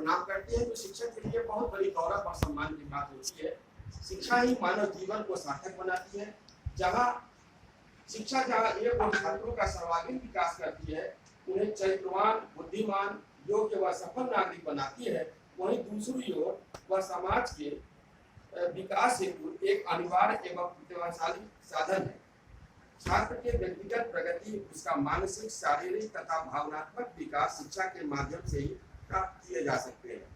प्रणाम करते हैं तो शिक्षक के लिए बहुत बड़ी गौरव और सम्मान की बात होती है। शिक्षा ही मानव जीवन को सार्थक बनाती है। शिक्षा जहाँ एक और छात्रों का सर्वांगीण विकास करती है, उन्हें चरित्रवान, बुद्धिमान, योग्य व सफल नागरिक बनाती है, वहीं दूसरी ओर वह समाज के विकास हेतु एक अनिवार्य एवं प्रतिभाशाली साधन है। छात्र के व्यक्तिगत प्रगति, उसका मानसिक, शारीरिक तथा भावनात्मक विकास शिक्षा के माध्यम से ही प्राप्त किए जा सकते हैं।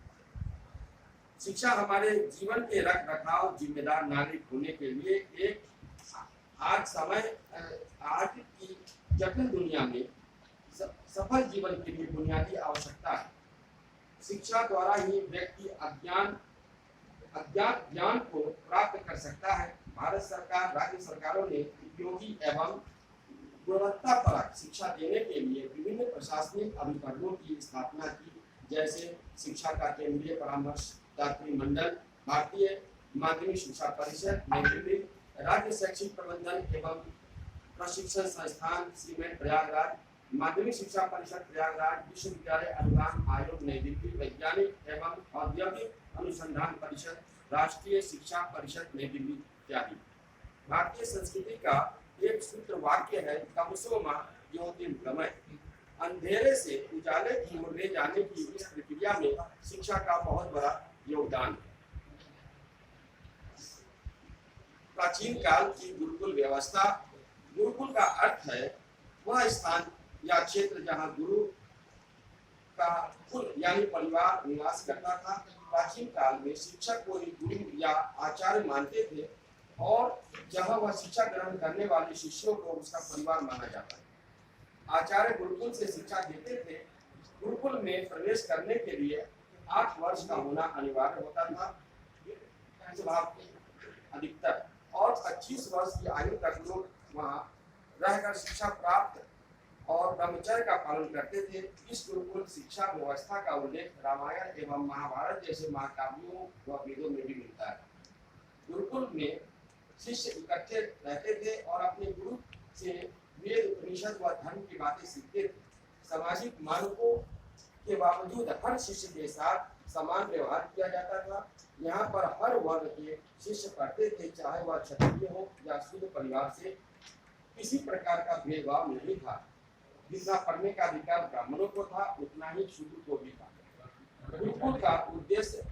शिक्षा हमारे जीवन के रख रखाव, जिम्मेदार नागरिक होने के लिए एक आज की जटिल दुनिया में सफल जीवन के लिए बुनियादी आवश्यकता है। शिक्षा द्वारा ही व्यक्ति अज्ञात ज्ञान को प्राप्त कर सकता है। भारत सरकार, राज्य सरकारों ने उपयोगी एवं गुणवत्तापरक शिक्षा देने के लिए विभिन्न प्रशासनिक अभिकरणों की स्थापना की, जैसे शिक्षा का केंद्रीय परामर्शदात्री मंडल, भारतीय माध्यमिक शिक्षा परिषद नई दिल्ली, राज्य शैक्षिक प्रबंधन एवं प्रशिक्षण संस्थान सीमेंट प्रयागराज, माध्यमिक शिक्षा परिषद प्रयागराज, विश्वविद्यालय अनुदान आयोग नई दिल्ली, वैज्ञानिक एवं औद्योगिक अनुसंधान परिषद, राष्ट्रीय शिक्षा परिषद नई दिल्ली इत्यादि। भारतीय संस्कृति का एक सूत्र वाक्य है, तमसो मा ज्योतिर्गमय। अंधेरे से उजाले की ओर ले जाने की इस प्रक्रिया में शिक्षा का बहुत बड़ा योगदान है। प्राचीन काल की गुरुकुल व्यवस्था। गुरुकुल का अर्थ है वह स्थान या क्षेत्र जहाँ गुरु का कुल यानी परिवार निवास करता था। प्राचीन काल में शिक्षक को ही गुरु या आचार्य मानते थे और जहाँ वह शिक्षा ग्रहण करने वाले शिष्यों को उसका परिवार माना जाता है। आचार्य गुरुकुल से शिक्षा देते थे। गुरुकुल में प्रवेश करने के लिए 8 वर्ष का होना अनिवार्य होता था अधिकतर, और 25 वर्ष की आयु तक लोग वहाँ रहकर शिक्षा प्राप्त और ब्रह्मचर्य का पालन करते थे। इस गुरुकुल शिक्षा व्यवस्था का उल्लेख रामायण एवं महाभारत जैसे महाकाव्यों व वेदों में भी मिलता है। गुरुकुल में शिष्य इकट्ठे रहते थे और अपने गुरु से वेद, उपनिषद व धर्म की बातें सीखते थे। सामाजिक मानकों के बावजूद हर शिष्य के साथ समान व्यवहार किया जाता था। यहाँ पर हर वर्ग के शिष्य पढ़ते थे, चाहे वह क्षत्रिय हो या शुद्ध परिवार से। किसी प्रकार का भेदभाव नहीं था। जितना पढ़ने का अधिकार ब्राह्मणों को था, उतना ही शूद्र को भी था। गुरुकुल का उद्देश्य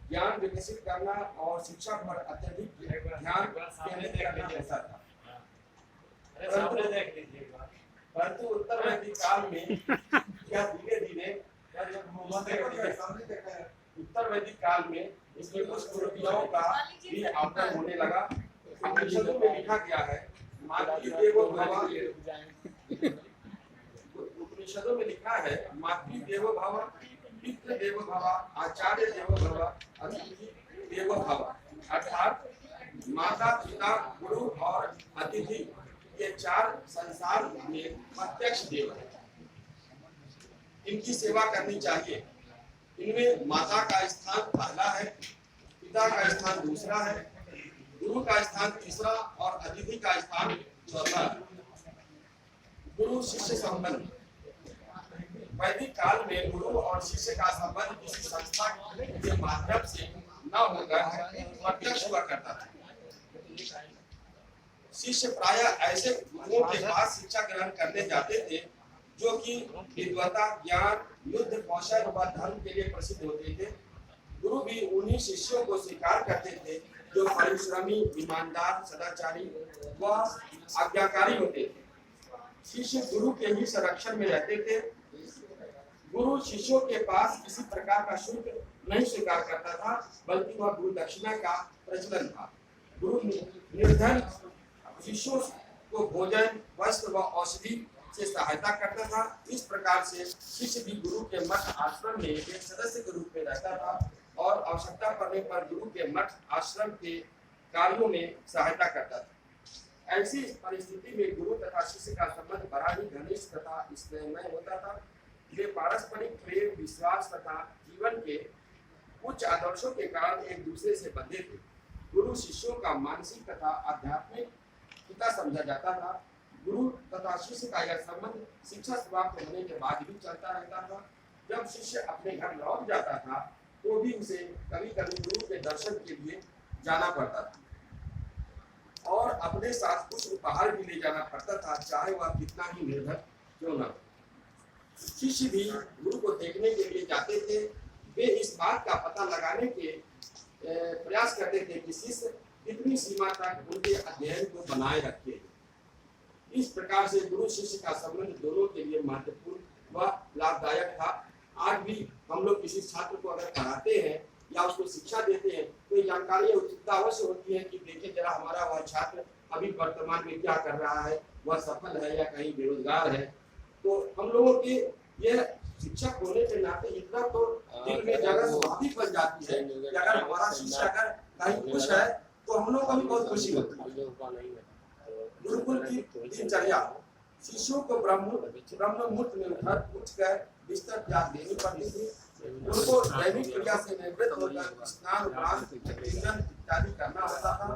ज्ञान विकसित करना और शिक्षा पर अत्यधिक ध्यान केंद्रित करना ऐसा था। परंतु उत्तर वैदिक काल में यह धीरे-धीरे उत्तर वैदिक काल में इसमें कुछ कुरीतियों का भी आकलन होने लगा। उपनिषदों में लिखा गया है, मातृदेवो भव, उपनिषदों में लिखा है, मातृदेवो भव, पितृदेवो भव, आचार्य देवो भव, अतिथि देवो भव। अर्थात माता, पिता, गुरु और अतिथि ये 4 संसार में प्रत्यक्ष देव हैं। इनकी सेवा करनी चाहिए। इनमें माता का स्थान पहला है, पिता का स्थान दूसरा है, गुरु का स्थान तीसरा और अतिथि का स्थान चौथा है। गुरु शिष्य संबंध। वैदिक काल में गुरु और शिष्य का संबंध किसी संस्था के माध्यम से न होकर प्रत्यक्ष हुआ करता था। शिष्य प्रायः ऐसे गुरुओं के पास शिक्षा ग्रहण करने जाते थे जो कि विद्वता, ज्ञान, युद्ध कौशल व धर्म के लिए प्रसिद्ध होते थे। गुरु भी उन्हीं शिष्यों को स्वीकार करते थे जो परिश्रमी, ईमानदार, सदाचारी व आज्ञाकारी होते थे। शिष्य गुरु के ही संरक्षण में रहते थे। गुरु शिष्यों के पास किसी प्रकार का शुल्क नहीं स्वीकार करता था, बल्कि वह गुरु दक्षिणा का प्रचलन था। गुरु निर्धन शिष्यों को भोजन, वस्त्र व औषधि से सहायता करता था। इस प्रकार से शिष्य भी गुरु के मठ आश्रम में एक सदस्य के रूप में रहता था और आवश्यकता पड़ने पर गुरु के मठ आश्रम के कार्यों में सहायता करता था। ऐसी परिस्थिति में गुरु तथा शिष्य का संबंध बड़ा ही घनिष्ठ तथा स्नेहमय होता था। वे पारस्परिक प्रेम, विश्वास तथा जीवन के उच्च आदर्शों के कारण एक दूसरे से बंधे थे। गुरु शिष्यों का मानसिक तथा आध्यात्मिक पिता समझा जाता था। गुरु तथा शिष्य का यह संबंध शिक्षा समाप्त होने के बाद भी चलता रहता था। जब शिष्य अपने घर लौट जाता था तो भी उसे कभी कभी गुरु के दर्शन के लिए जाना पड़ता था और अपने साथ कुछ उपहार भी ले जाना पड़ता था, चाहे वह कितना ही निर्धन क्यों न हो। शिष्य भी गुरु को देखने के लिए जाते थे। वे इस बात का पता लगाने के प्रयास करते थे कि शिष्य कितनी सीमा तक उनके अध्ययन को बनाए रखे। इस प्रकार से गुरु शिष्य का संबंध दोनों के लिए महत्वपूर्ण व लाभदायक था। आज भी हम लोग किसी छात्र को अगर पढ़ाते हैं या उसको शिक्षा देते हैं तो जानकारी उत्सुकता अवश्य होती है कि देखें जरा हमारा वह छात्र अभी वर्तमान में क्या कर रहा है, वह सफल है या कहीं बेरोजगार है। तो हम लोगों के यह शिक्षक होने के नाते इतना तो दिल में जगह स्वाभाविक बन जाती है कि अगर हमारा शिष्य अगर कहीं खुश है तो हम लोग को भी बहुत खुशी होती है। गुरुकुल की दिनचर्या शिष्यों को ब्रह्म मुहूर्त में उठकर बिस्तर त्याग देनी पड़ती थी। उनको दैनिक क्रिया से निवृत्त होकर स्नान उपरांत भोजन इत्यादि करना होता था।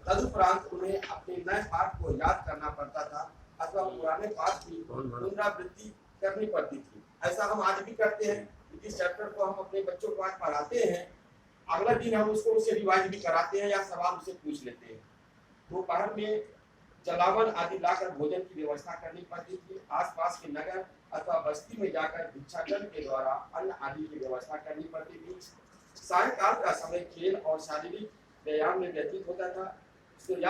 तदुपरांत उन्हें अपने नए पाठ को याद करना पड़ता था अथवा पुराने पाठ की पुनरावृत्ति करनी पड़ती थी। ऐसा हम आज भी करते हैं। जिस चैप्टर को हम अपने बच्चों को आज पढ़ाते हैं अगला दिन हम उसको उसे रिवाइज भी कराते हैं या सवाल उसे पूछ लेते हैं। दोपहर में जलावन आदि लाकर भोजन की व्यवस्था करनी पड़ती थी। आसपास के नगर अथवा बस्ती में जाकर भिक्षाटन के द्वारा अन्न आदि की व्यवस्था करनी पड़ती थी। सायंकाल का समय खेल और शारीरिक व्यायाम में व्यतीत होता था।